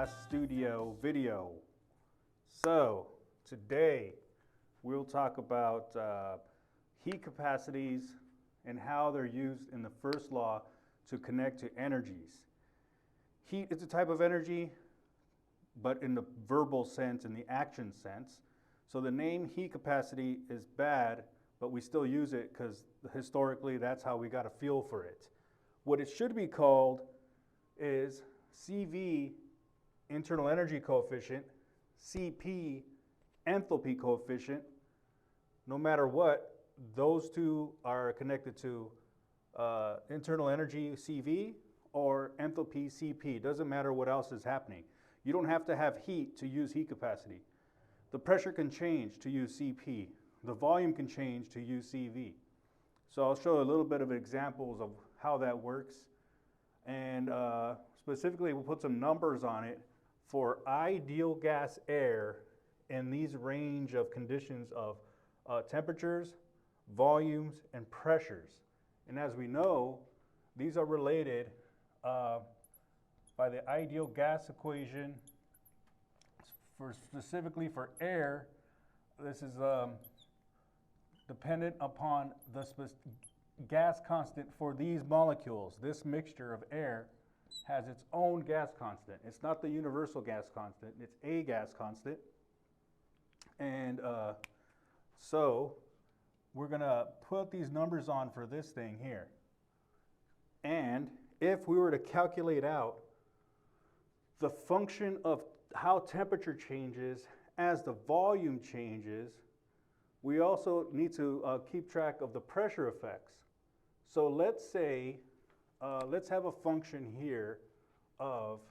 podcast studio video. So today we'll talk about heat capacities and how they're used in the first law to connect to energies. Heat is a type of energy, but in the verbal sense, in the action sense. So the name heat capacity is bad, but we still use it because historically that's how we got a feel for it. What it should be called is CV, internal energy coefficient, CP, enthalpy coefficient. No matter what, those two are connected to internal energy CV or enthalpy CP. Doesn't matter what else is happening. You don't have to have heat to use heat capacity. The pressure can change to use CP. The volume can change to use CV. So I'll show a little bit of examples of how that works. And specifically, we'll put some numbers on it for ideal gas air in these range of conditions of temperatures, volumes, and pressures. And as we know, these are related by the ideal gas equation. Specifically for air, this is dependent upon the gas constant for these molecules. This mixture of air has its own gas constant. It's not the universal gas constant, it's a gas constant. And so we're gonna put these numbers on for this thing here. And if we were to calculate out the function of how temperature changes as the volume changes, we also need to keep track of the pressure effects. So let's say, let's have a function here of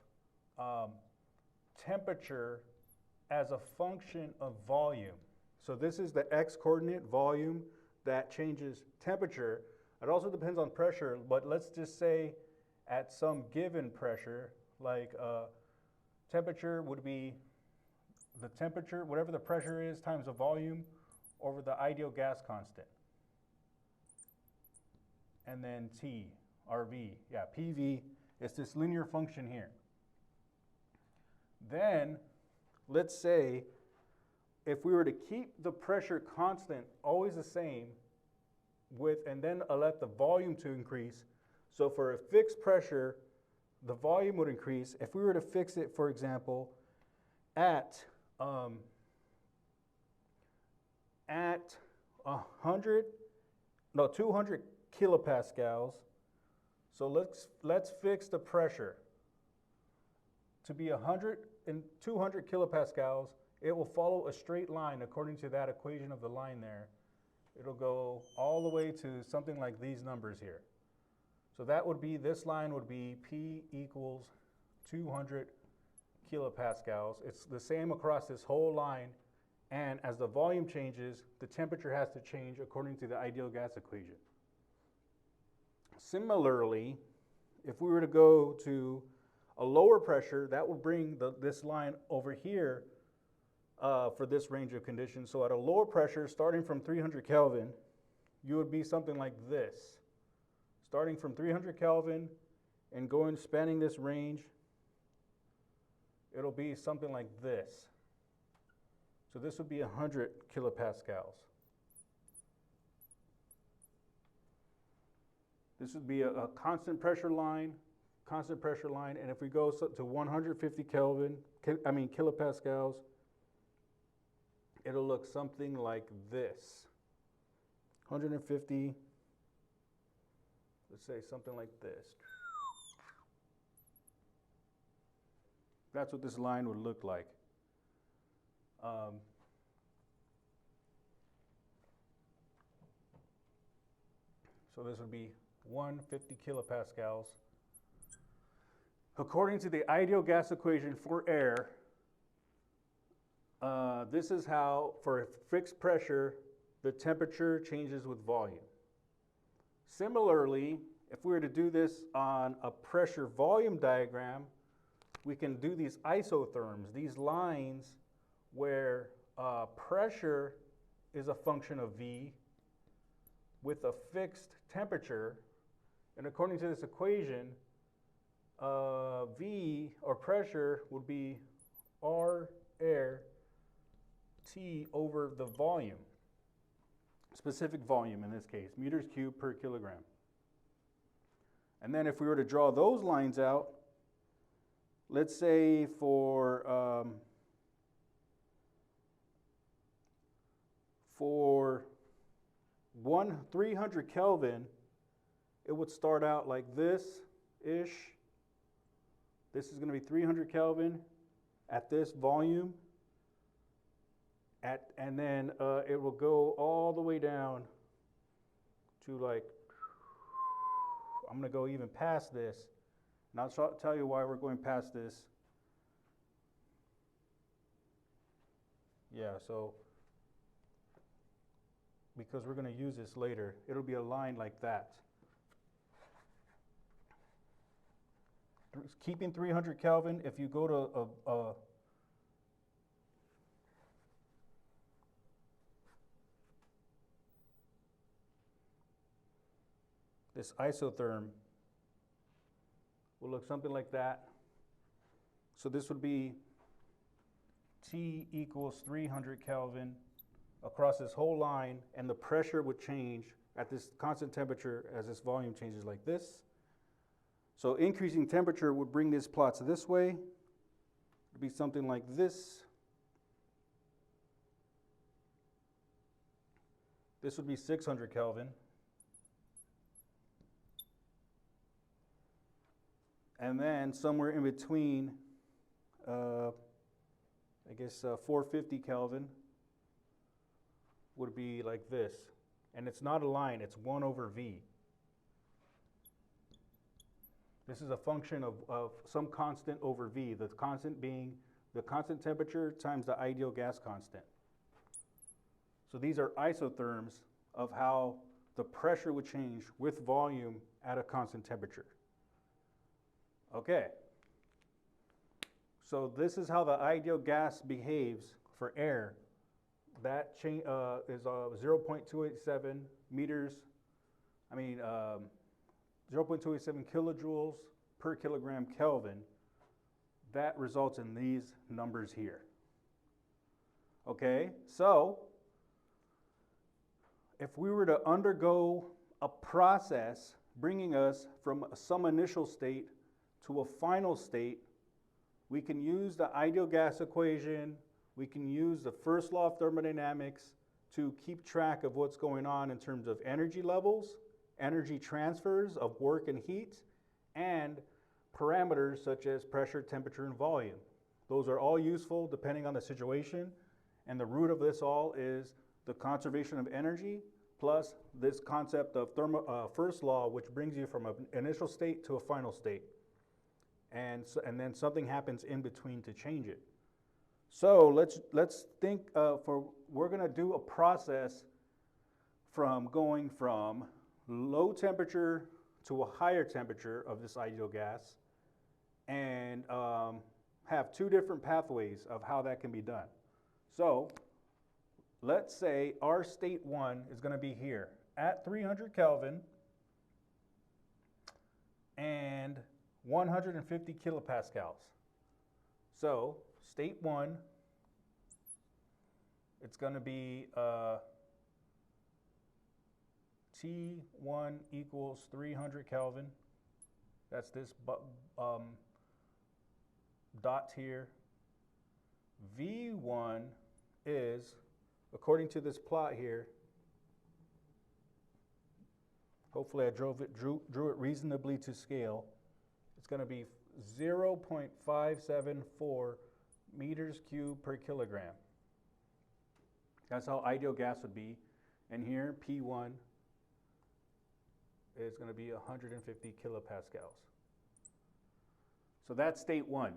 temperature as a function of volume. So this is the x-coordinate volume that changes temperature. It also depends on pressure, but let's just say at some given pressure, like temperature would be the temperature, whatever the pressure is, times the volume over the ideal gas constant. And then T, RV, yeah, PV, it's this linear function here. Then, let's say, if we were to keep the pressure constant always the same, and then let the volume to increase, so for a fixed pressure, the volume would increase. If we were to fix it, for example, at 200 kilopascals. So let's fix the pressure to be 100 and 200 kilopascals. It will follow a straight line according to that equation of the line there. It'll go all the way to something like these numbers here. So that would be, this line would be P equals 200 kilopascals. It's the same across this whole line. And as the volume changes, the temperature has to change according to the ideal gas equation. Similarly, if we were to go to a lower pressure, that would bring this line over here for this range of conditions. So at a lower pressure, starting from 300 Kelvin, you would be something like this. Starting from 300 Kelvin and going, spanning this range, it'll be something like this. So this would be 100 kilopascals. This would be a constant pressure line, and if we go to 150 kilopascals, it'll look something like this. 150, let's say something like this. That's what this line would look like. So this would be 150 kilopascals. According to the ideal gas equation for air, this is how, for a fixed pressure, the temperature changes with volume. Similarly, if we were to do this on a pressure volume diagram, we can do these isotherms, these lines where pressure is a function of V with a fixed temperature, and according to this equation, V, or pressure, would be R air T over the volume, specific volume in this case, meters cubed per kilogram. And then if we were to draw those lines out, let's say for 300 Kelvin, it would start out like this-ish. This is going to be 300 Kelvin at this volume. And then it will go all the way down to, like, I'm going to go even past this. And I'll tell you why we're going past this. Yeah, so because we're going to use this later, it'll be a line like that. Keeping 300 Kelvin, if you go to this isotherm, will look something like that. So this would be T equals 300 Kelvin across this whole line, and the pressure would change at this constant temperature as this volume changes like this. So increasing temperature would bring these plots this way. It would be something like this. This would be 600 Kelvin. And then somewhere in between, I guess 450 Kelvin would be like this. And it's not a line, it's 1 over V. This is a function of some constant over V, the constant being the constant temperature times the ideal gas constant. So these are isotherms of how the pressure would change with volume at a constant temperature. Okay. So this is how the ideal gas behaves for air. That is 0.287 meters, 0.287 kilojoules per kilogram Kelvin. That results in these numbers here. Okay, so if we were to undergo a process bringing us from some initial state to a final state, we can use the ideal gas equation, we can use the first law of thermodynamics to keep track of what's going on in terms of energy levels, energy transfers of work and heat, and parameters such as pressure, temperature, and volume. Those are all useful depending on the situation, and the root of this all is the conservation of energy plus this concept of first law, which brings you from an initial state to a final state. And then something happens in between to change it. So let's think we're going to do a process from going from low temperature to a higher temperature of this ideal gas, and have two different pathways of how that can be done. So let's say our state 1 is going to be here at 300 Kelvin and 150 kilopascals. So state 1, it's going to be T1 equals 300 Kelvin. That's this dot here. V1 is, according to this plot here, hopefully I drew it reasonably to scale. It's going to be 0.574 meters cubed per kilogram. That's how ideal gas would be. And here, P1 is going to be 150 kilopascals. So that's state 1.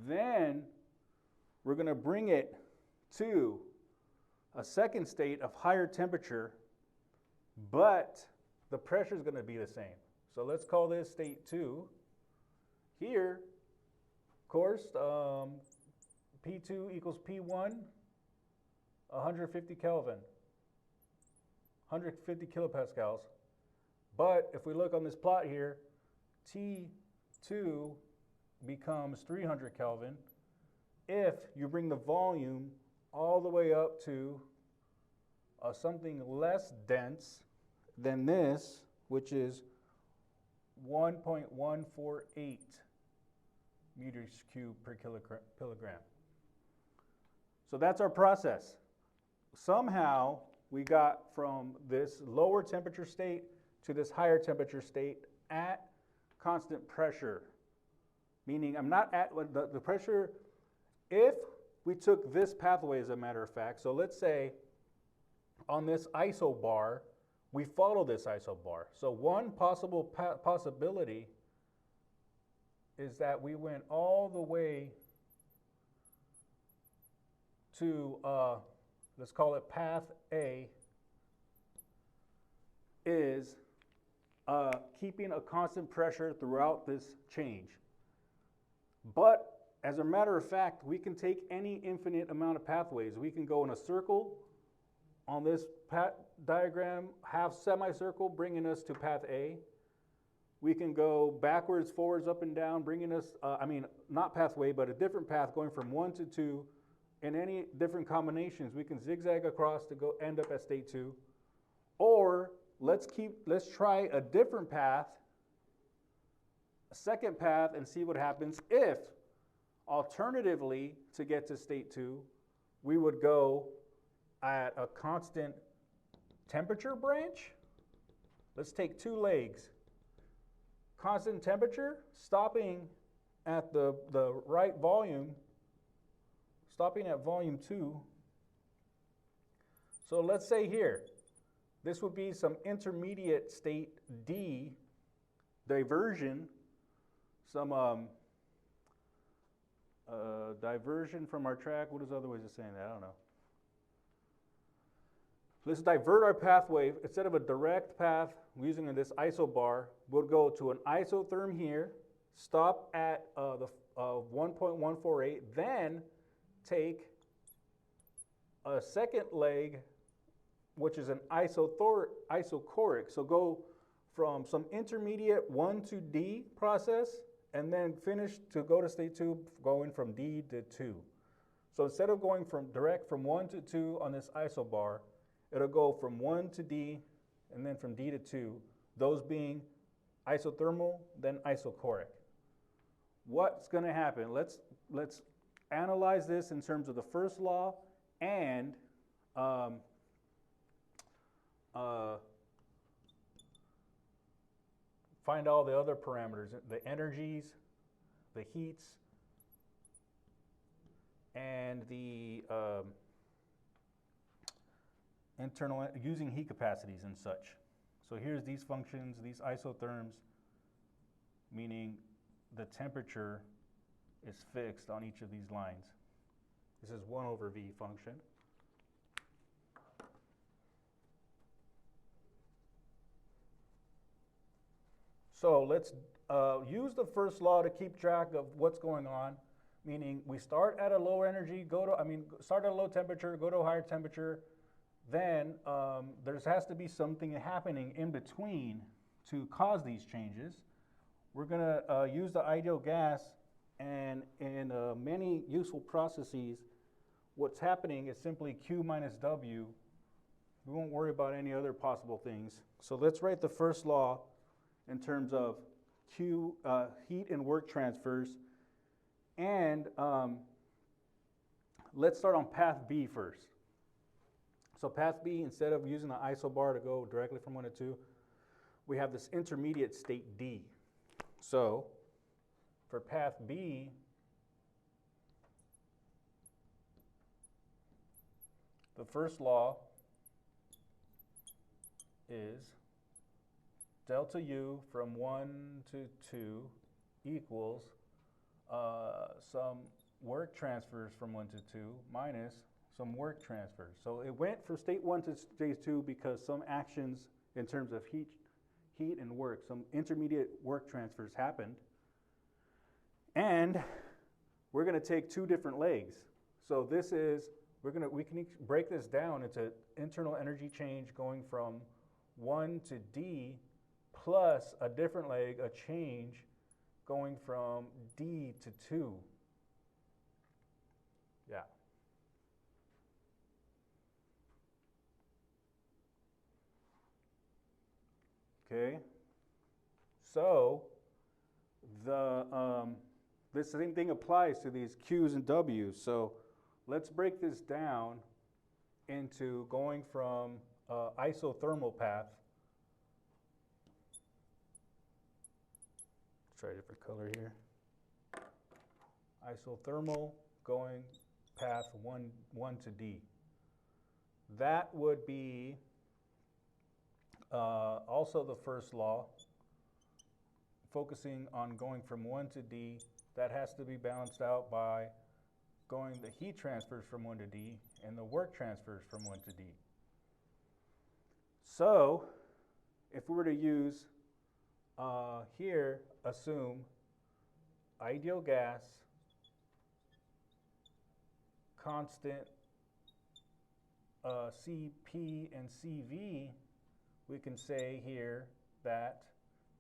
Then we're going to bring it to a second state of higher temperature, but the pressure is going to be the same. So let's call this state 2. Here, of course, P2 equals P1, 150 Kelvin, 150 kilopascals. But if we look on this plot here, T2 becomes 300 Kelvin if you bring the volume all the way up to something less dense than this, which is 1.148 meters cubed per kilogram. So that's our process. Somehow we got from this lower temperature state to this higher temperature state at constant pressure. Meaning I'm not at the pressure, if we took this pathway as a matter of fact, so let's say on this isobar, we follow this isobar. So one possible possibility is that we went all the way to, let's call it path A, is keeping a constant pressure throughout this change. But as a matter of fact, we can take any infinite amount of pathways. We can go in a circle on this diagram, half semicircle, bringing us to path A. We can go backwards, forwards, up and down, bringing us, not pathway, but a different path going from 1 to 2. In any different combinations, we can zigzag across to go end up at state 2. Or let's try a different path, a second path, and see what happens if, alternatively, to get to state 2, we would go at a constant temperature branch. Let's take 2 legs. Constant temperature, stopping at the right volume, stopping at volume 2. So let's say here, this would be some intermediate state D diversion, some diversion from our track. What is other ways of saying that? I don't know. Let's divert our pathway. Instead of a direct path using this isobar, we'll go to an isotherm here, stop at the 1.148, then take a second leg, which is an isochoric. So go from some intermediate 1 to D process, and then finish to go to state 2, going from D to 2. So instead of going from direct from 1 to 2 on this isobar, it'll go from 1 to D, and then from D to 2, those being isothermal, then isochoric. What's going to happen? Let's analyze this in terms of the first law and find all the other parameters, the energies, the heats, and the internal, using heat capacities and such. So here's these functions, these isotherms, meaning the temperature is fixed on each of these lines. This is 1 over V function. So let's use the first law to keep track of what's going on, meaning we start at a low energy, start at a low temperature, go to a higher temperature, then there has to be something happening in between to cause these changes. We're going to use the ideal gas, and in many useful processes, what's happening is simply Q minus W. We won't worry about any other possible things. So let's write the first law in terms of Q, heat and work transfers. And let's start on path B first. So path B, instead of using the isobar to go directly from 1 to 2, we have this intermediate state D. So for path B, the first law is delta U from 1 to 2 equals some work transfers from 1 to 2 minus some work transfers. So it went from state 1 to state 2 because some actions in terms of heat and work, some intermediate work transfers happened. And we're going to take 2 different legs. So this is, we can break this down into internal energy change going from 1 to D plus a different leg, a change going from D to 2. Yeah. Okay. So this same thing applies to these Q's and W's. So let's break this down into going from isothermal path. Let's try a different color here. Isothermal going path 1 to D. That would be also the first law, focusing on going from 1 to D. That has to be balanced out by going the heat transfers from 1 to D and the work transfers from 1 to D. So if we were to use here, assume ideal gas, constant Cp and Cv, we can say here that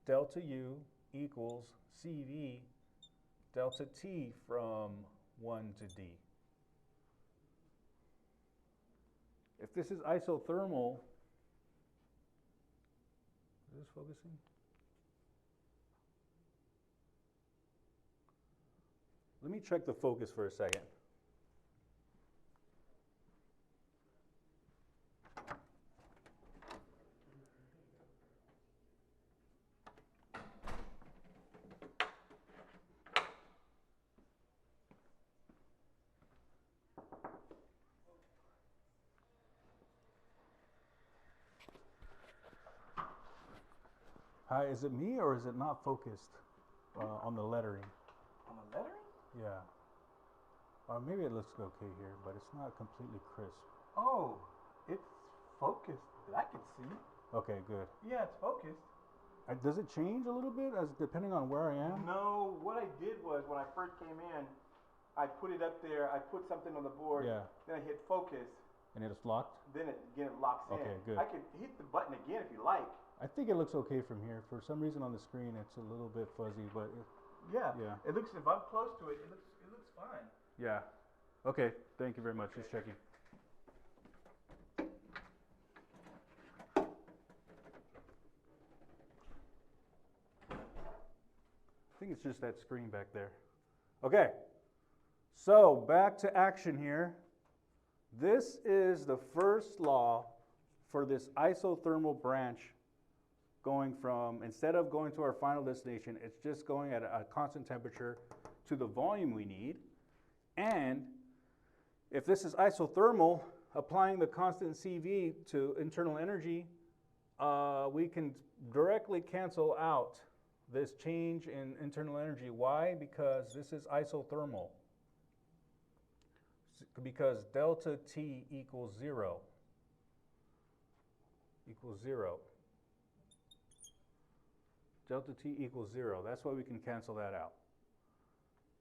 delta U equals Cv delta T from 1 to D. If this is isothermal, is this focusing? Let me check the focus for a second. Hi, is it me or is it not focused on the lettering? On the lettering? Yeah. Or maybe it looks okay here, but it's not completely crisp. Oh, it's focused. I can see. Okay, good. Yeah, it's focused. Does it change a little bit as depending on where I am? No, what I did was when I first came in, I put it up there. I put something on the board. Yeah. Then I hit focus. And it's locked? Then it again locks in. Okay, good. I can hit the button again if you like. I think it looks okay from here. For some reason on the screen it's a little bit fuzzy, but Yeah. Yeah. It looks, if I'm close to it, it looks fine. yeah. Okay, thank you very much. Just checking. I think it's just that screen back there. Okay, so back to action here. This is the first law for this isothermal branch going from, instead of going to our final destination, it's just going at a constant temperature to the volume we need. And if this is isothermal, applying the constant CV to internal energy, we can directly cancel out this change in internal energy. Why? Because this is isothermal. Because delta T equals 0. Equals 0. Delta T equals 0. That's why we can cancel that out.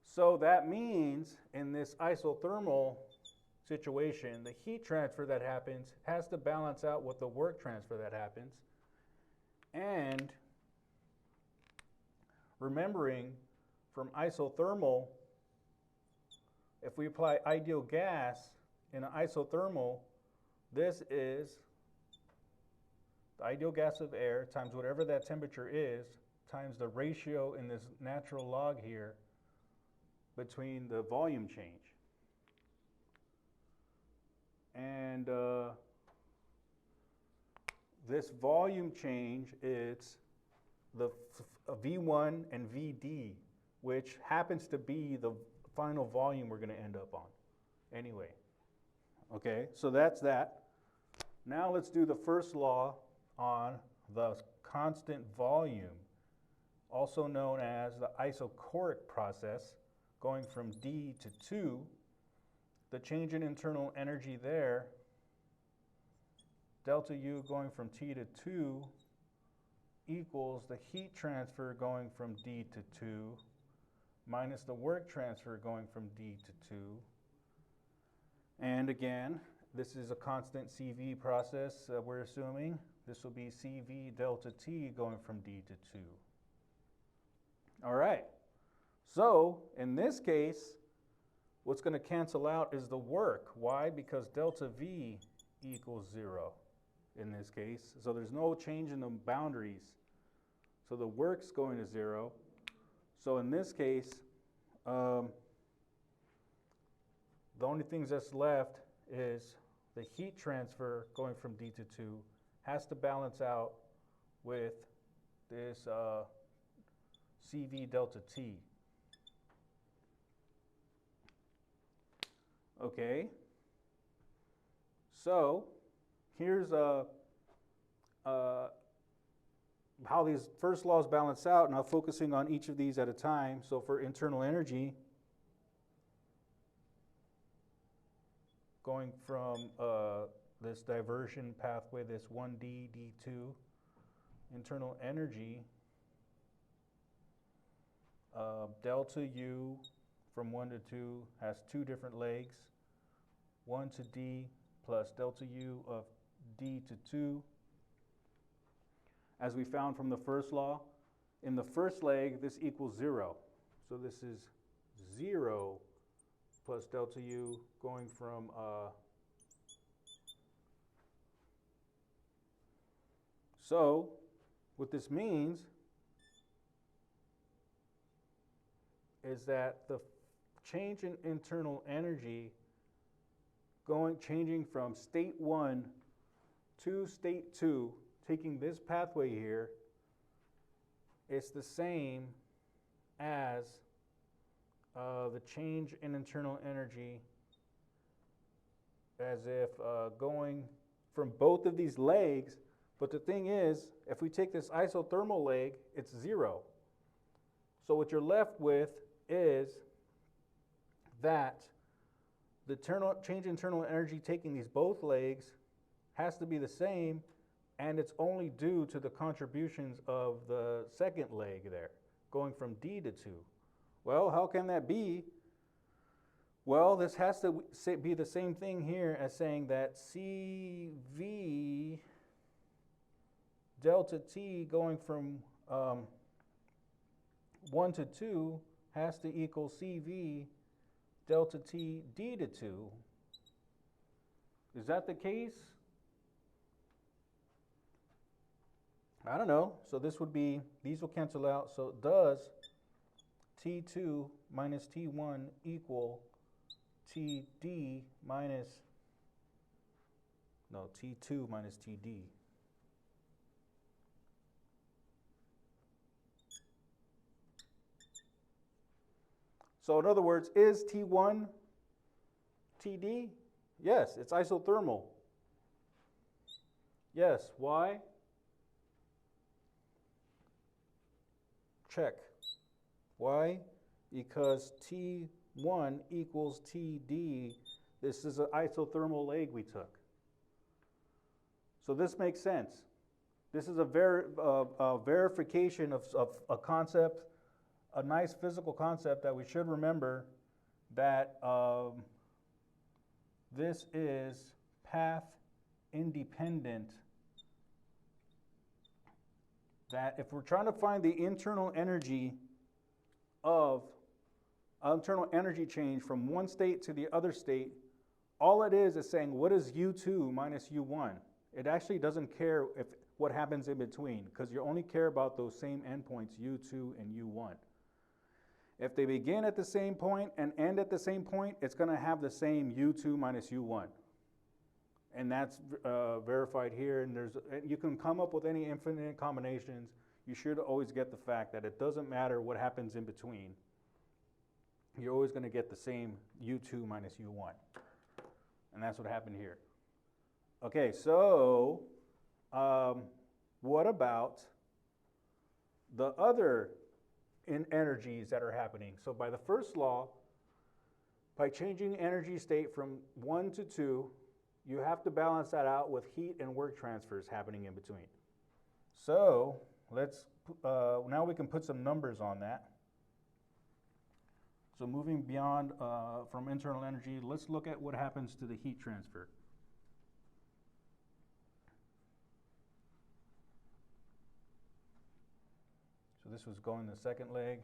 So that means in this isothermal situation, the heat transfer that happens has to balance out with the work transfer that happens. And remembering from isothermal, if we apply ideal gas in an isothermal, this is the ideal gas of air times whatever that temperature is, times the ratio in this natural log here between the volume change. And this volume change, it's the V1 and VD, which happens to be the final volume we're going to end up on anyway. Okay, so that's that. Now let's do the first law on the constant volume, also known as the isochoric process, going from D to 2. The change in internal energy there, delta U going from T to 2 equals the heat transfer going from D to 2 minus the work transfer going from D to 2. And again, this is a constant CV process we're assuming. This will be CV delta T going from D to 2. All right. So in this case, what's going to cancel out is the work. Why? Because delta V equals 0 in this case. So there's no change in the boundaries. So the work's going to 0. So in this case, the only things that's left is the heat transfer going from D to 2 has to balance out with this CV delta T. Okay. So here's how these first laws balance out, now focusing on each of these at a time. So for internal energy, going from this diversion pathway, this 1D, D2, internal energy, delta U from 1 to 2 has two different legs, 1 to D plus delta U of D to 2. As we found from the first law, in the first leg, this equals 0. So this is 0 plus delta U going from so what this means is that the change in internal energy changing from state 1 to state 2, taking this pathway here, it's the same as the change in internal energy as if going from both of these legs. But the thing is, if we take this isothermal leg, it's 0. So what you're left with is that the change in internal energy taking these both legs has to be the same, and it's only due to the contributions of the second leg there, going from D to 2. Well, how can that be? Well, this has to be the same thing here as saying that CV delta T going from 1 to 2 has to equal CV delta T D to 2. Is that the case? I don't know. So this would be, these will cancel out. So does T2 minus T1 equal TD minus, no, T2 minus TD? So in other words, is T1 TD? Yes, it's isothermal. Yes, why? Check. Why? Because T1 equals TD. This is an isothermal leg we took. So this makes sense. This is a verification of a concept, a nice physical concept that we should remember, that this is path independent. That if we're trying to find the internal energy change from one state to the other state, all it is saying what is U2 minus U1. It actually doesn't care what happens in between, because you only care about those same endpoints, U2 and U1. If they begin at the same point and end at the same point, it's going to have the same U2 minus U1. And that's verified here. And you can come up with any infinite combinations. You should always get the fact that it doesn't matter what happens in between. You're always going to get the same U2 minus U1. And that's what happened here. Okay, so what about the other energies that are happening? So by the first law, by changing energy state from 1 to 2, you have to balance that out with heat and work transfers happening in between. So let's, now we can put some numbers on that. So moving beyond from internal energy, let's look at what happens to the heat transfer. this was going the second leg.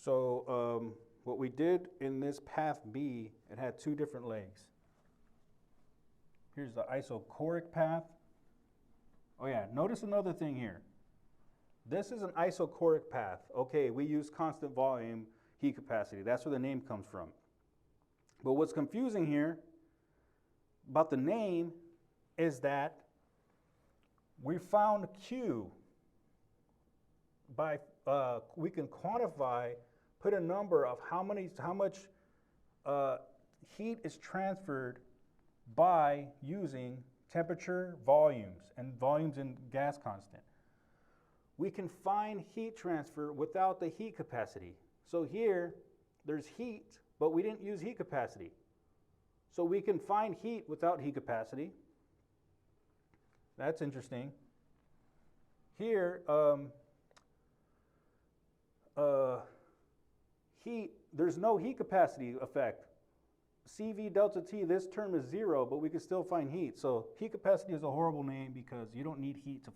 So what we did in this path B, it had two different legs. Here's the isochoric path. Oh yeah, notice another thing here. This is an isochoric path. Okay, we use constant volume heat capacity. That's where the name comes from. But what's confusing here about the name is that we found Q by, we can quantify, put a number of how much heat is transferred by using temperature, volumes, and volumes in gas constant. We can find heat transfer without the heat capacity. So here, there's heat, but we didn't use heat capacity. So we can find heat without heat capacity. That's interesting. Here, heat, there's no heat capacity effect. CV delta T, this term is 0, but we can still find heat. So heat capacity is a horrible name because you don't need heat to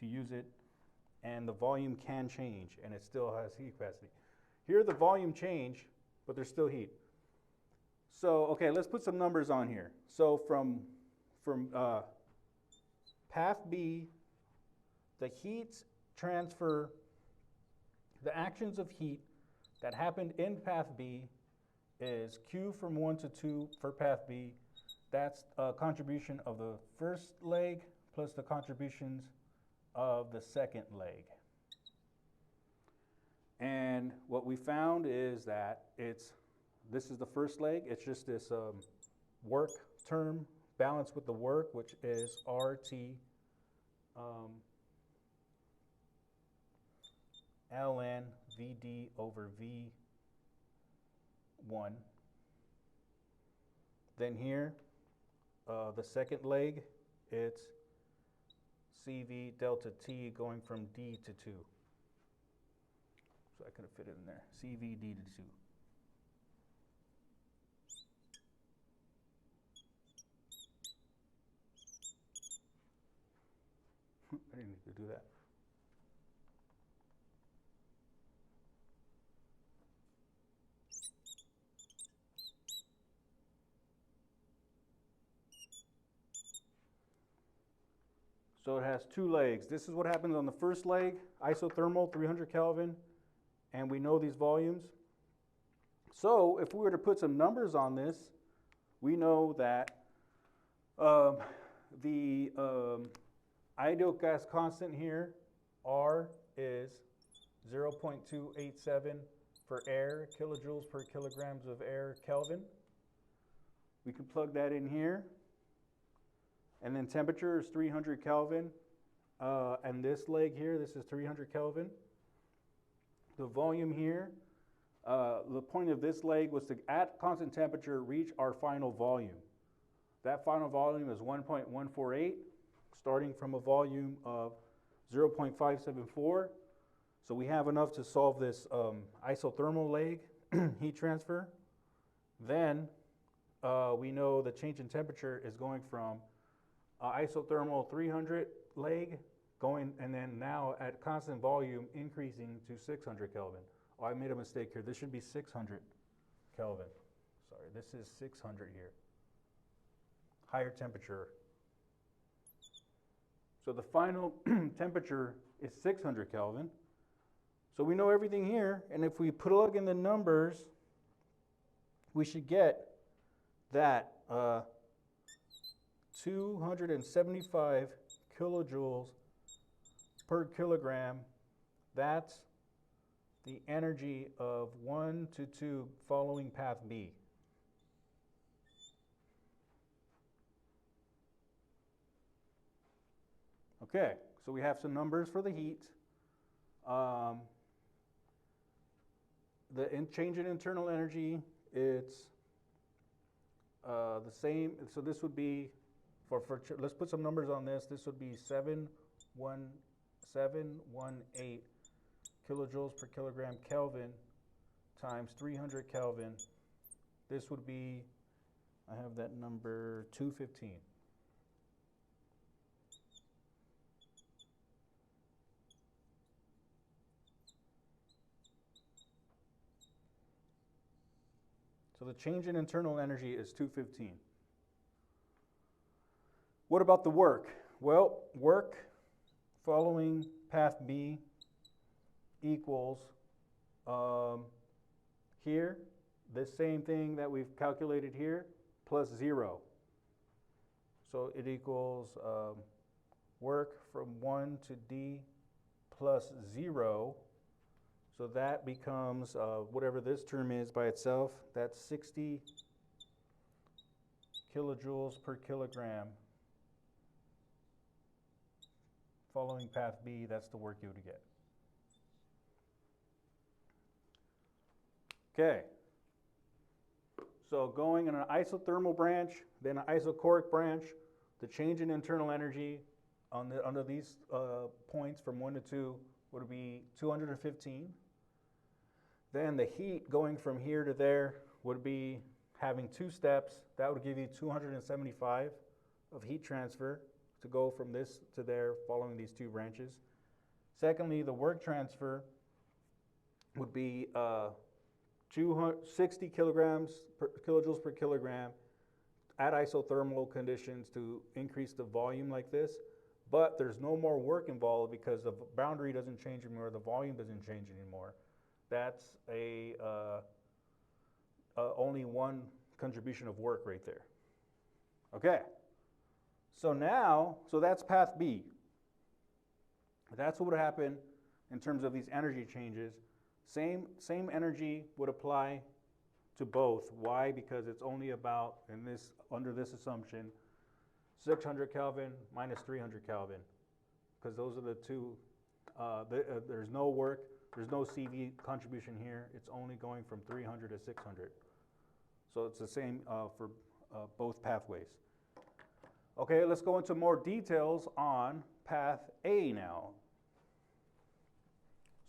use it, and the volume can change, and it still has heat capacity. Here the volume change, but there's still heat. So, okay, let's put some numbers on here. So from path B, the heat transfer, the actions of heat that happened in path B is Q from 1 to 2 for path B. That's a contribution of the first leg plus the contributions of the second leg. And what we found is that this is the first leg. It's just this work term balanced with the work, which is RT ln VD over V1. Then here, the second leg, it's CV delta T going from D to 2. So I could have fit it in there. CV D to 2. I didn't need to do that. So it has two legs. This is what happens on the first leg, isothermal, 300 Kelvin, and we know these volumes. So if we were to put some numbers on this, we know that the ideal gas constant here, R, is 0.287 for air, kilojoules per kilograms of air Kelvin. We can plug that in here. And then temperature is 300 Kelvin. And this leg here, this is 300 Kelvin. The volume here, the point of this leg was to, at constant temperature, reach our final volume. That final volume is 1.148, starting from a volume of 0.574. So we have enough to solve this isothermal leg heat transfer. Then we know the change in temperature is going from isothermal 300 leg going, and then now at constant volume increasing to 600 Kelvin. Oh, I made a mistake here. This should be 600 Kelvin. Sorry, this is 600 here. Higher temperature. So the final temperature is 600 Kelvin. So we know everything here, and if we plug in the numbers, we should get that 275 kilojoules per kilogram. That's the energy of 1 to 2 following path B. Okay, so we have some numbers for the heat. The change in internal energy, it's the same. So this would be, let's put some numbers on this. This would be 71718 kilojoules per kilogram Kelvin times 300 Kelvin. This would be, I have that number, 215. So the change in internal energy is 215. What about the work? Well, work following path B equals here, the same thing that we've calculated here, plus 0. So it equals work from 1 to D plus 0. So that becomes whatever this term is by itself, that's 60 kilojoules per kilogram. Following path B, that's the work you would get. Okay. So going in an isothermal branch, then an isochoric branch, the change in internal energy under these points from 1 to 2 would be 215. Then the heat going from here to there would be having 2 steps. That would give you 275 of heat transfer to go from this to there following these 2 branches. Secondly, the work transfer would be 60 kilojoules per kilogram at isothermal conditions to increase the volume like this. But there's no more work involved because the boundary doesn't change anymore, the volume doesn't change anymore. That's only one contribution of work right there. Okay. So that's path B. That's what would happen in terms of these energy changes. Same energy would apply to both. Why? Because it's only about, under this assumption, 600 Kelvin minus 300 Kelvin. Because those are the two, there's no work, there's no CV contribution here. It's only going from 300 to 600. So it's the same for both pathways. Okay, let's go into more details on path A now.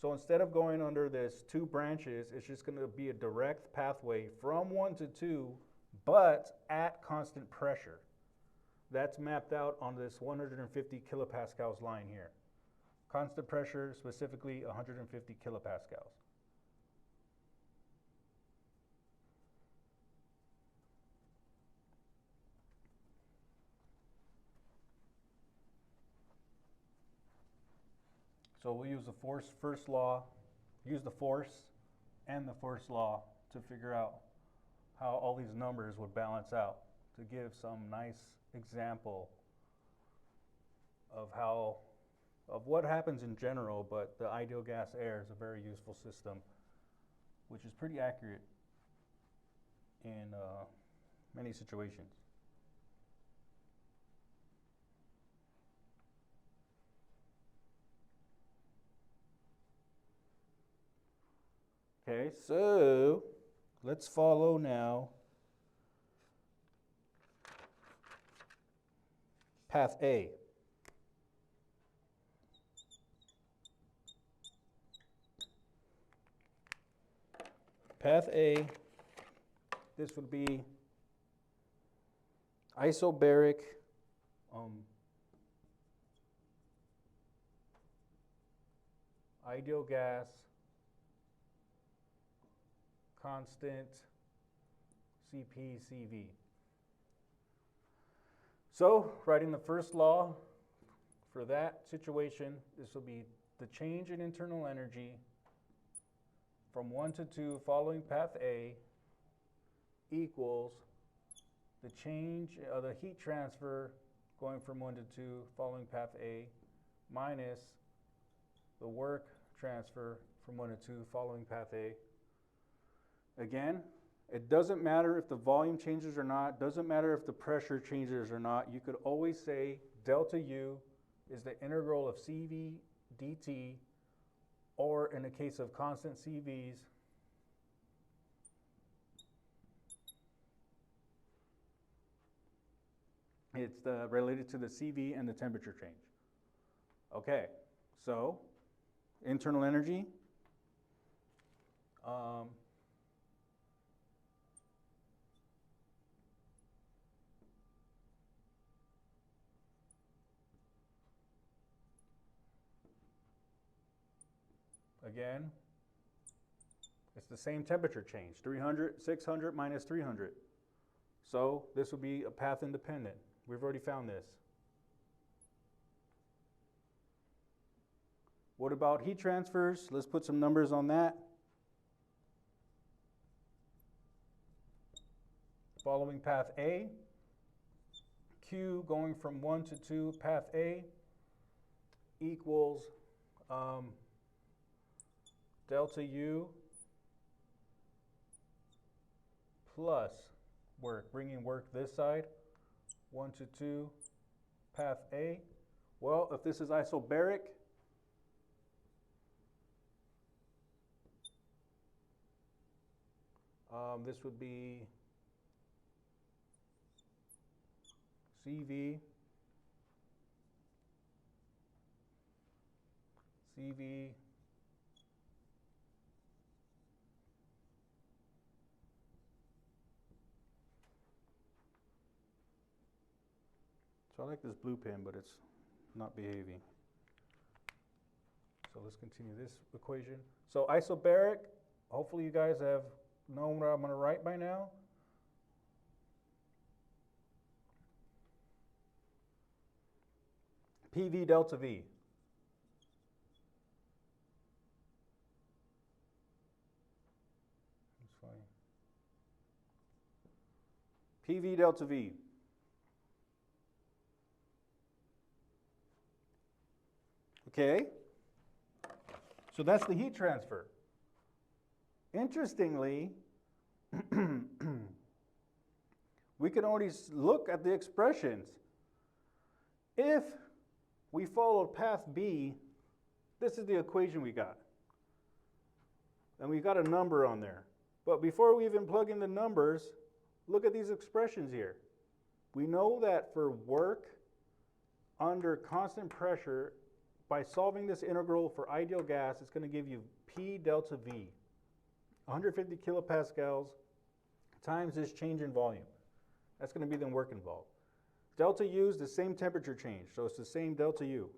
So instead of going under this 2 branches, it's just going to be a direct pathway from 1 to 2, but at constant pressure. That's mapped out on this 150 kilopascals line here. Constant pressure, specifically 150 kilopascals. So we'll use the first law, use the force and the first law to figure out how all these numbers would balance out, to give some nice example of what happens in general, but the ideal gas air is a very useful system, which is pretty accurate in many situations. Okay, so let's follow now path A. Path A, this would be isobaric ideal gas, constant CP, CV. So, writing the first law for that situation, this will be the change in internal energy from 1 to 2 following path A equals the change of the heat transfer going from 1 to 2 following path A minus the work transfer from 1 to 2 following path A. Again, it doesn't matter if the volume changes or not, doesn't matter if the pressure changes or not. You could always say delta U is the integral of CV dt, or in the case of constant CVs, it's related to the CV and the temperature change. Okay, so internal energy, Again, it's the same temperature change, 300, 600 minus 300. So this would be a path independent. We've already found this. What about heat transfers? Let's put some numbers on that. Following path A, Q going from 1 to 2, path A equals delta U plus work, bringing work this side, 1 to 2, path A. Well, if this is isobaric, this would be CV, so I like this blue pen, but it's not behaving. So let's continue this equation. So isobaric, hopefully you guys have known what I'm going to write by now. PV delta V. That's funny. PV delta V. Okay. So that's the heat transfer. Interestingly, we can already look at the expressions. If we followed path B, this is the equation we got. And we got a number on there. But before we even plug in the numbers, look at these expressions here. We know that for work under constant pressure, by solving this integral for ideal gas, it's going to give you P delta V, 150 kilopascals times this change in volume. That's going to be the work involved. Delta U is the same temperature change, so it's the same delta U.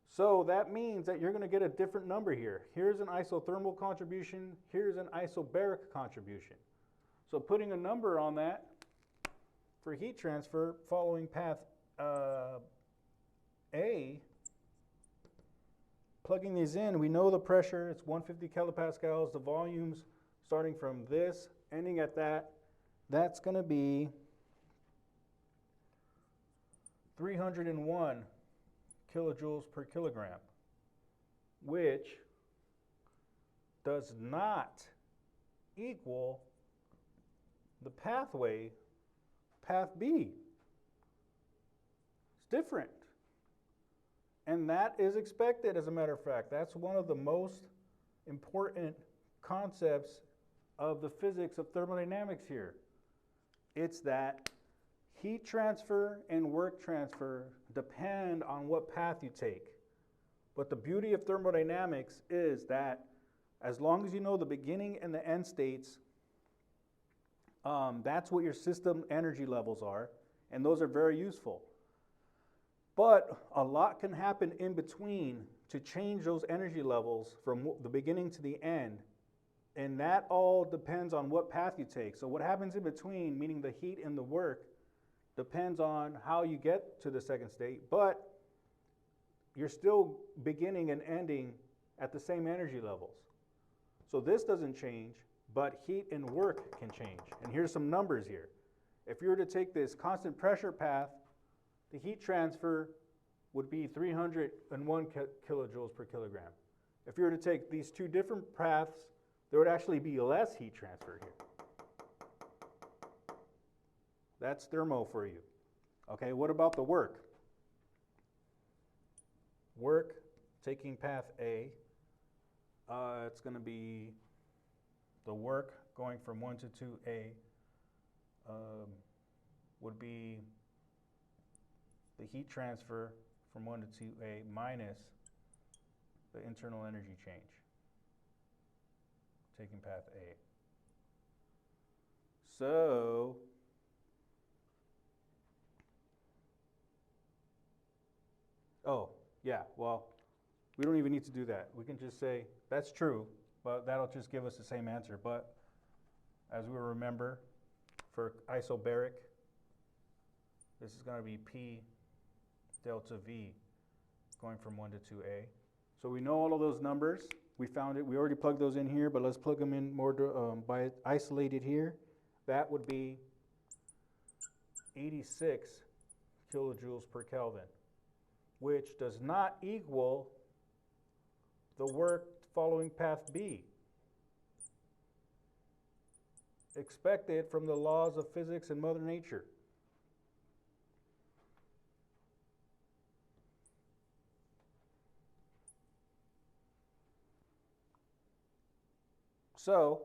So that means that you're going to get a different number here. Here's an isothermal contribution, here's an isobaric contribution. So putting a number on that for heat transfer following path A, plugging these in, we know the pressure, it's 150 kilopascals, the volumes starting from this, ending at that, that's going to be 301 kilojoules per kilogram, which does not equal the pathway, path B. It's different. And that is expected, as a matter of fact. That's one of the most important concepts of the physics of thermodynamics here. It's that heat transfer and work transfer depend on what path you take. But the beauty of thermodynamics is that as long as you know the beginning and the end states, that's what your system energy levels are, and those are very useful. But a lot can happen in between to change those energy levels from the beginning to the end, and that all depends on what path you take. So what happens in between, meaning the heat and the work, depends on how you get to the second state, but you're still beginning and ending at the same energy levels. So this doesn't change, but heat and work can change. And here's some numbers here. If you were to take this constant pressure path, the heat transfer would be 301 kilojoules per kilogram. If you were to take these two different paths, there would actually be less heat transfer here. That's thermo for you. Okay, what about the work? Work, taking path A, it's going to be the work going from 1 to 2A would be the heat transfer from 1 to 2A minus the internal energy change, taking path A. So, oh, yeah, well, We don't even need to do that. We can just say, that's true, but that'll just give us the same answer. But as we remember, for isobaric, this is going to be P delta V going from 1 to 2A. So we know all of those numbers. We found it. We already plugged those in here, but let's plug them in more by isolated here. That would be 86 kilojoules per Kelvin, which does not equal the work following path B, expected from the laws of physics and Mother Nature. So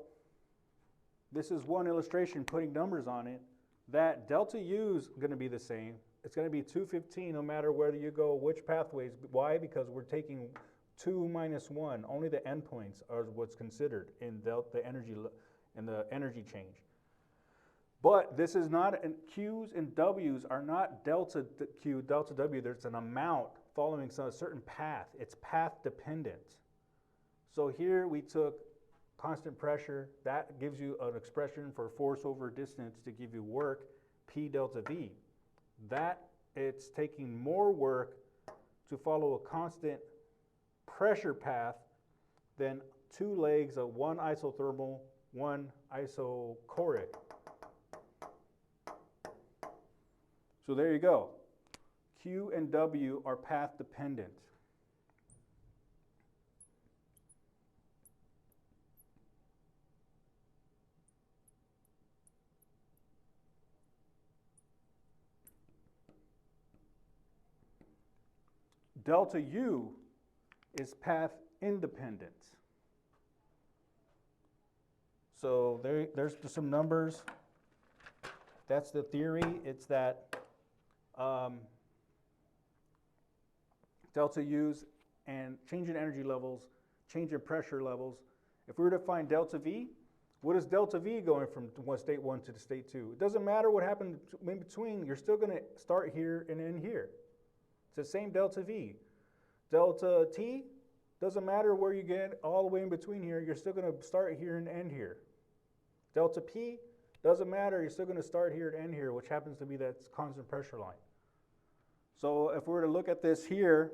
this is one illustration putting numbers on it. That delta U is going to be the same. It's going to be 215 no matter whether you go which pathways. Why? Because we're taking 2 minus 1. Only the endpoints are what's considered in the energy change. But this is not, Q's and W's are not delta Q, delta W. There's an amount following a certain path. It's path dependent. So here we took constant pressure. That gives you an expression for force over distance to give you work, P delta V. That it's taking more work to follow a constant pressure path than two legs of one isothermal, one isochoric. So there you go. Q and W are path dependent. Delta U is path independent. So there's some numbers. That's the theory. It's that delta U's and change in energy levels, change in pressure levels. If we were to find delta V, what is delta V going from state 1 to state 2? It doesn't matter what happened in between. You're still going to start here and end here. It's the same delta V. Delta T, doesn't matter where you get all the way in between here, you're still going to start here and end here. Delta P, doesn't matter, you're still going to start here and end here, which happens to be that constant pressure line. So if we were to look at this here,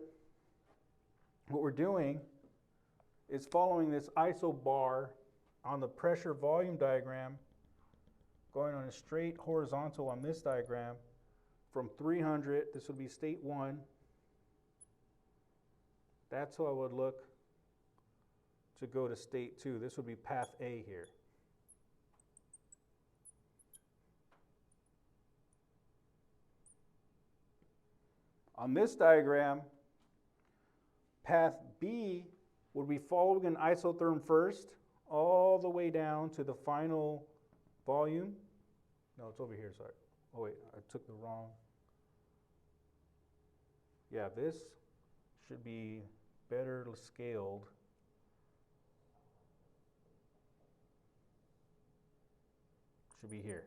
what we're doing is following this isobar on the pressure volume diagram, going on a straight horizontal on this diagram from 300, this would be state 1. That's how I would look to go to state 2. This would be path A here. On this diagram, path B would be following an isotherm first, all the way down to the final volume. No, it's over here, sorry. Oh wait, I took the wrong. Yeah, this should be better scaled. Should be here.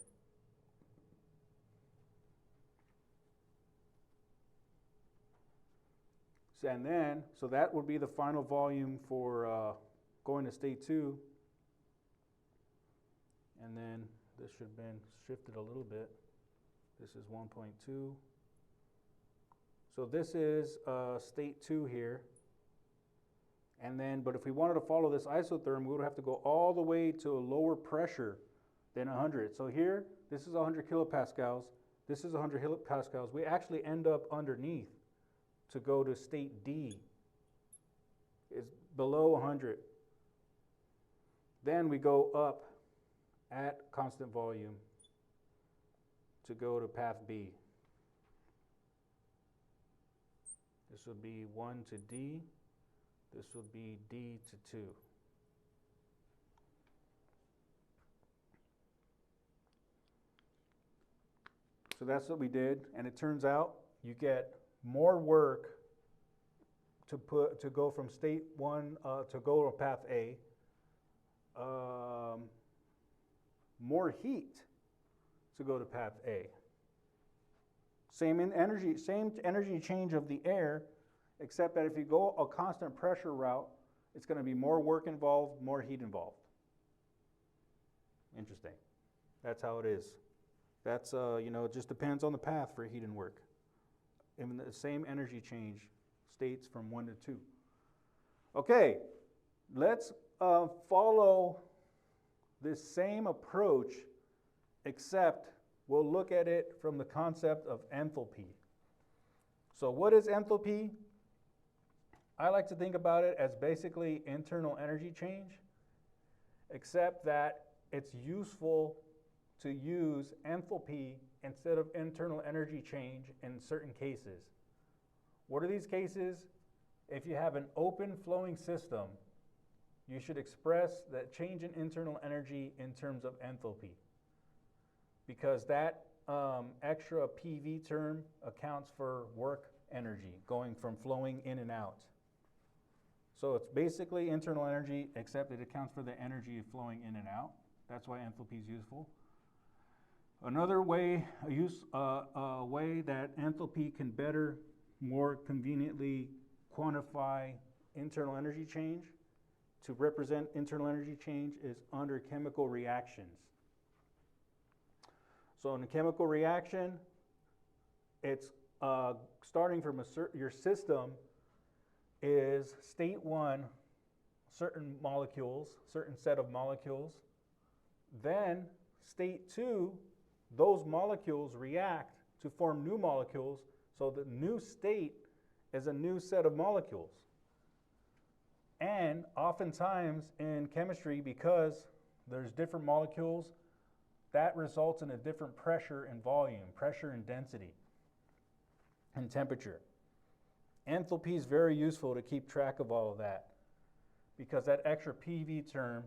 And then, so that would be the final volume for going to state 2. And then this should have been shifted a little bit. This is 1.2. So this is state 2 here. And then, but if we wanted to follow this isotherm, we would have to go all the way to a lower pressure than 100. So here, this is 100 kilopascals. This is 100 kilopascals. We actually end up underneath to go to state D. It's below 100. Then we go up at constant volume to go to path B. This would be 1 to D. This would be D to 2. So that's what we did, and it turns out you get more work to go from state 1 to go to path A, more heat to go to path A. Same energy change of the air, except that if you go a constant pressure route, it's going to be more work involved, more heat involved. Interesting. That's how it is. That's, it just depends on the path for heat and work. And the same energy change states from 1 to 2. Okay, let's follow this same approach, except we'll look at it from the concept of enthalpy. So what is enthalpy? I like to think about it as basically internal energy change, except that it's useful to use enthalpy instead of internal energy change in certain cases. What are these cases? If you have an open flowing system, you should express that change in internal energy in terms of enthalpy, because that extra PV term accounts for work energy going from flowing in and out. So it's basically internal energy, except it accounts for the energy flowing in and out. That's why enthalpy is useful. Another way, a way that enthalpy can better, more conveniently quantify internal energy change, to represent internal energy change, is under chemical reactions. So in a chemical reaction, it's starting from your system is state 1, certain molecules, certain set of molecules. Then state 2, those molecules react to form new molecules, so the new state is a new set of molecules. And oftentimes in chemistry, because there's different molecules, that results in a different pressure and volume, pressure and density, and temperature. Enthalpy is very useful to keep track of all of that, because that extra PV term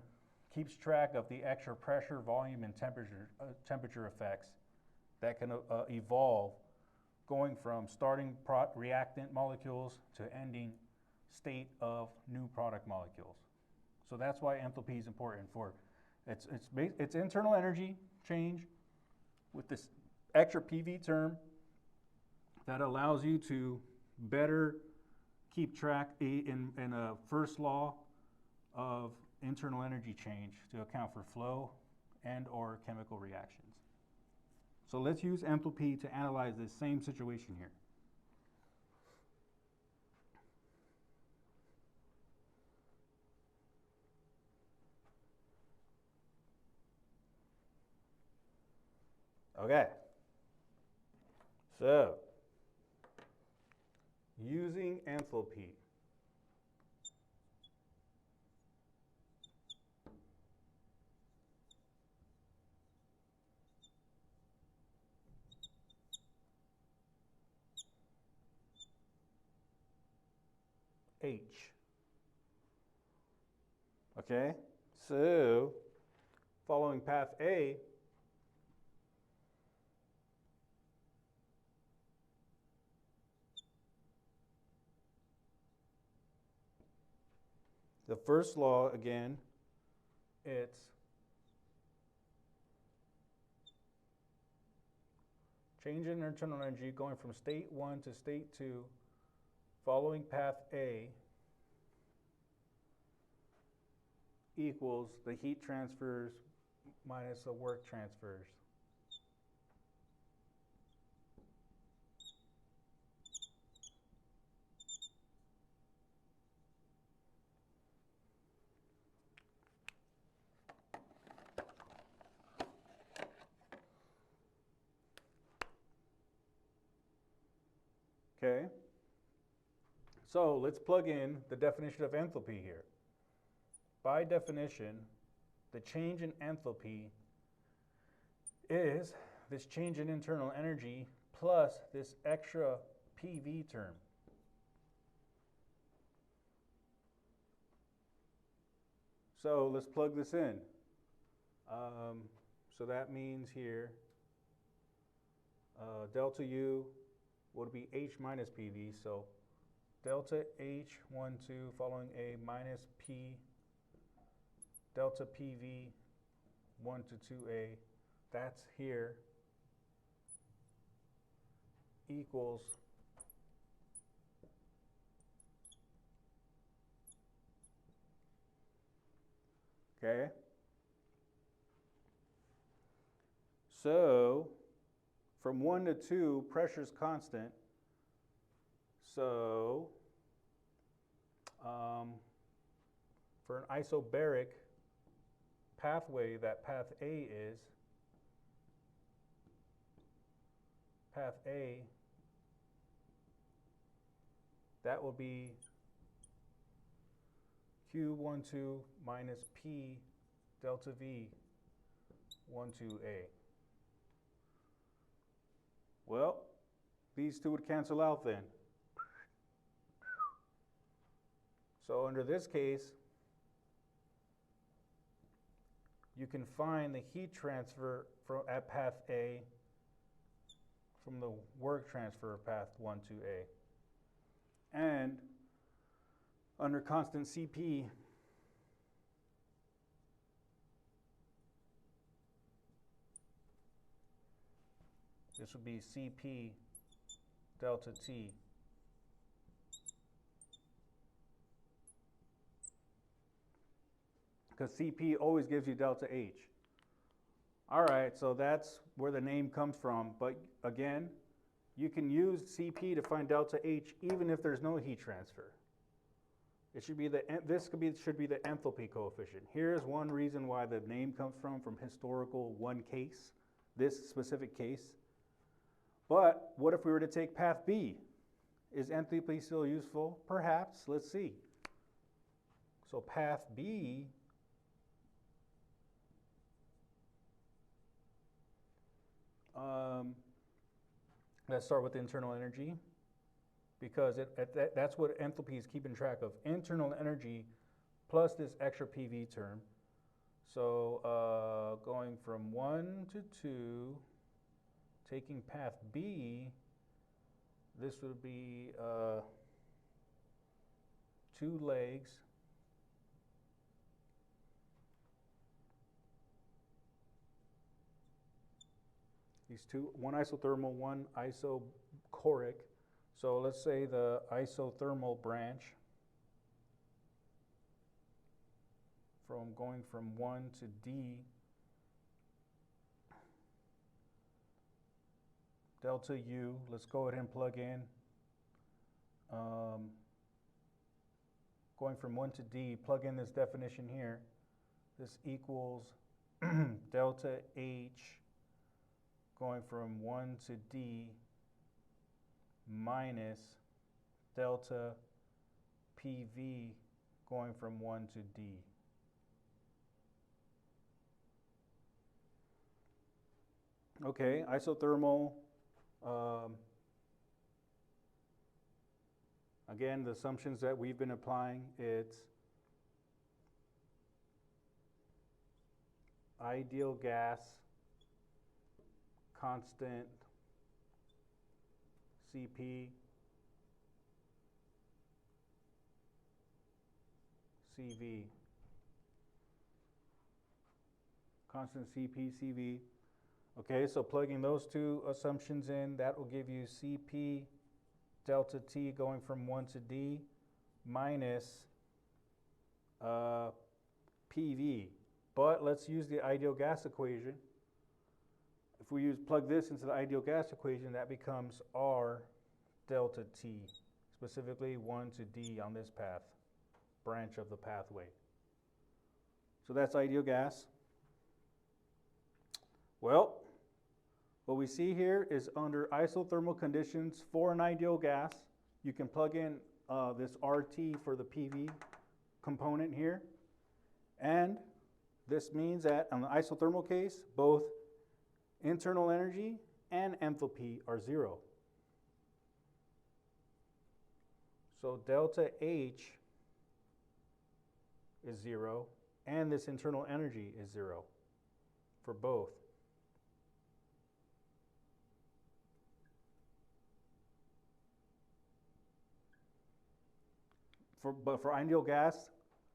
keeps track of the extra pressure, volume, and temperature effects that can evolve going from starting reactant molecules to ending state of new product molecules. So that's why enthalpy is important for it's internal energy change with this extra PV term that allows you to better keep track in a first law of internal energy change to account for flow and or chemical reactions. So let's use enthalpy to analyze this same situation here. Okay, so using enthalpy. H. Okay, so following path A, the first law, again, it's change in internal energy going from state 1 to state 2 following path A equals the heat transfers minus the work transfers. Okay, so let's plug in the definition of enthalpy here. By definition, the change in enthalpy is this change in internal energy plus this extra PV term. So let's plug this in. So that means here delta U would be H minus PV, so delta H12 following A minus P delta PV 1 to 2A, that's here, equals Okay? So, from 1 to 2, pressure is constant. So, for an isobaric pathway, that path A is, path A, that will be Q12 minus P delta V 12A. Well, these two would cancel out then. So under this case, you can find the heat transfer at path A from the work transfer of path 1 to A. And under constant CP, this would be CP delta T. Because CP always gives you delta H. All right, so that's where the name comes from. But again, you can use CP to find delta H even if there's no heat transfer. It should be should be the enthalpy coefficient. Here's one reason why the name comes from historical one case, this specific case. But what if we were to take path B? Is enthalpy still useful? Perhaps. Let's see. So path B, let's start with internal energy, because that's what enthalpy is keeping track of. Internal energy plus this extra PV term. So going from 1 to 2, taking path B, this would be 2 legs these two, one isothermal, one isochoric. So let's say the isothermal branch going from 1 to D, delta U, let's go ahead and plug in. Going from 1 to D, plug in this definition here. This equals delta H going from 1 to D minus delta PV going from 1 to D. Okay, isothermal. Again, the assumptions that we've been applying, it's ideal gas, constant CP, CV. Constant CP, CV. Okay, so plugging those two assumptions in, that will give you CP delta T going from 1 to D minus PV. But let's use the ideal gas equation. If we plug this into the ideal gas equation, that becomes R delta T, specifically 1 to D on this path, branch of the pathway. So that's ideal gas. Well, what we see here is under isothermal conditions for an ideal gas, you can plug in this RT for the PV component here. And this means that on the isothermal case, both internal energy and enthalpy are 0. So delta H is 0, and this internal energy is 0 for both. But for ideal gas,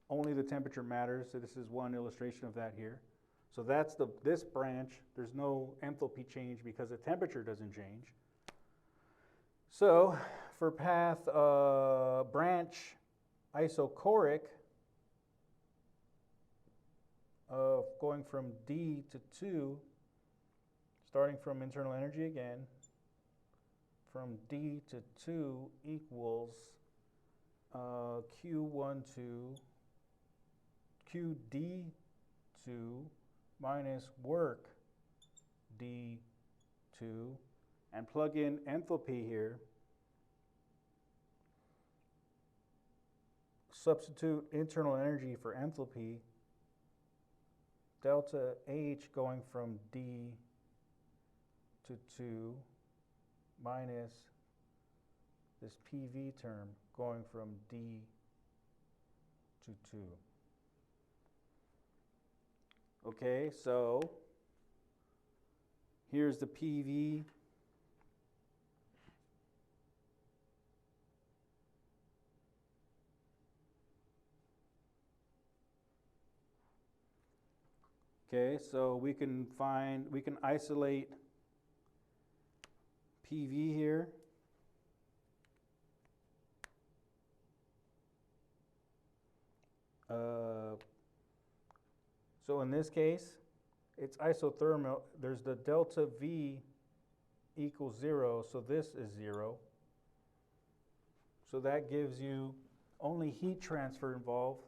only the temperature matters. So this is one illustration of that here. So that's this branch. There's no enthalpy change because the temperature doesn't change. So for path branch isochoric, of going from D to 2, starting from internal energy again, from D to 2 equals Q12, QD2 minus work D2, and plug in enthalpy here. Substitute internal energy for enthalpy. Delta H going from D to 2 minus this PV term going from D to 2. Okay, so here's the PV. Okay, so we can isolate PV here. So in this case, it's isothermal. There's the delta V equals 0, so this is 0. So that gives you only heat transfer involved.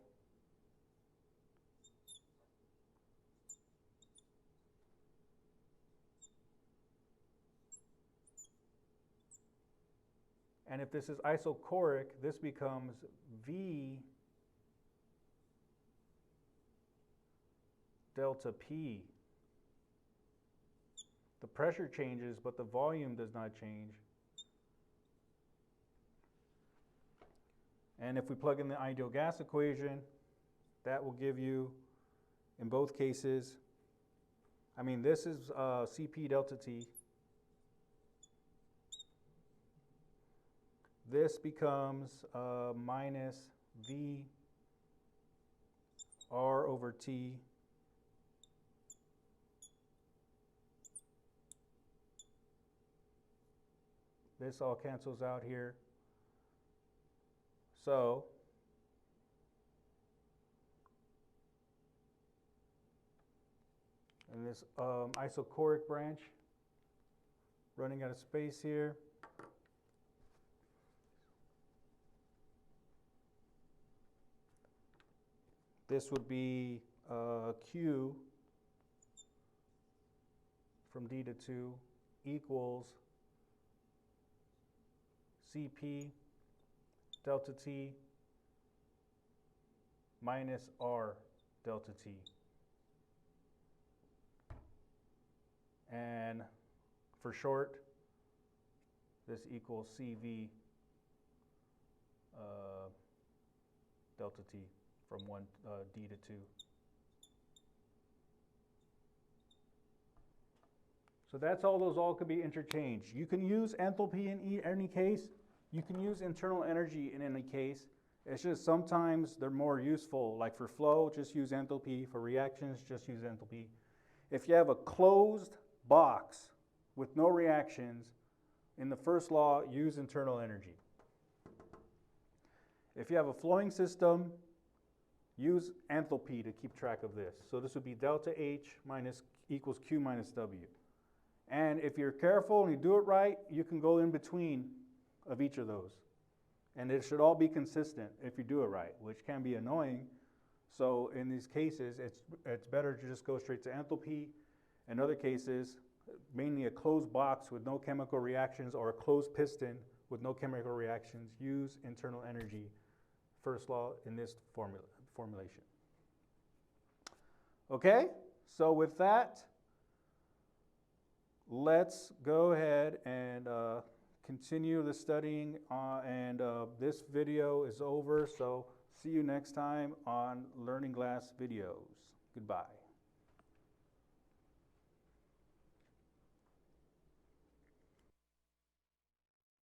And if this is isochoric, this becomes V delta P. The pressure changes, but the volume does not change. And if we plug in the ideal gas equation, that will give you, in both cases, I mean, this is Cp delta T. This becomes minus V R over T this all cancels out here. So in this isochoric branch, running out of space here, this would be Q from D to 2 equals Cp delta T minus R delta T. And for short, this equals Cv delta T from D to 2. So that's all, those all could be interchanged. You can use enthalpy in any case. You can use internal energy in any case. It's just sometimes they're more useful. Like for flow, just use enthalpy. For reactions, just use enthalpy. If you have a closed box with no reactions, in the first law, use internal energy. If you have a flowing system, use enthalpy to keep track of this. So this would be delta H minus equals Q minus W. And if you're careful and you do it right, you can go in between of each of those. And it should all be consistent if you do it right, which can be annoying. So in these cases, it's better to just go straight to enthalpy. In other cases, mainly a closed box with no chemical reactions or a closed piston with no chemical reactions, use internal energy, first law in this formulation. Okay, so with that, let's go ahead and continue the studying, and this video is over, so see you next time on Learning Glass videos. Goodbye.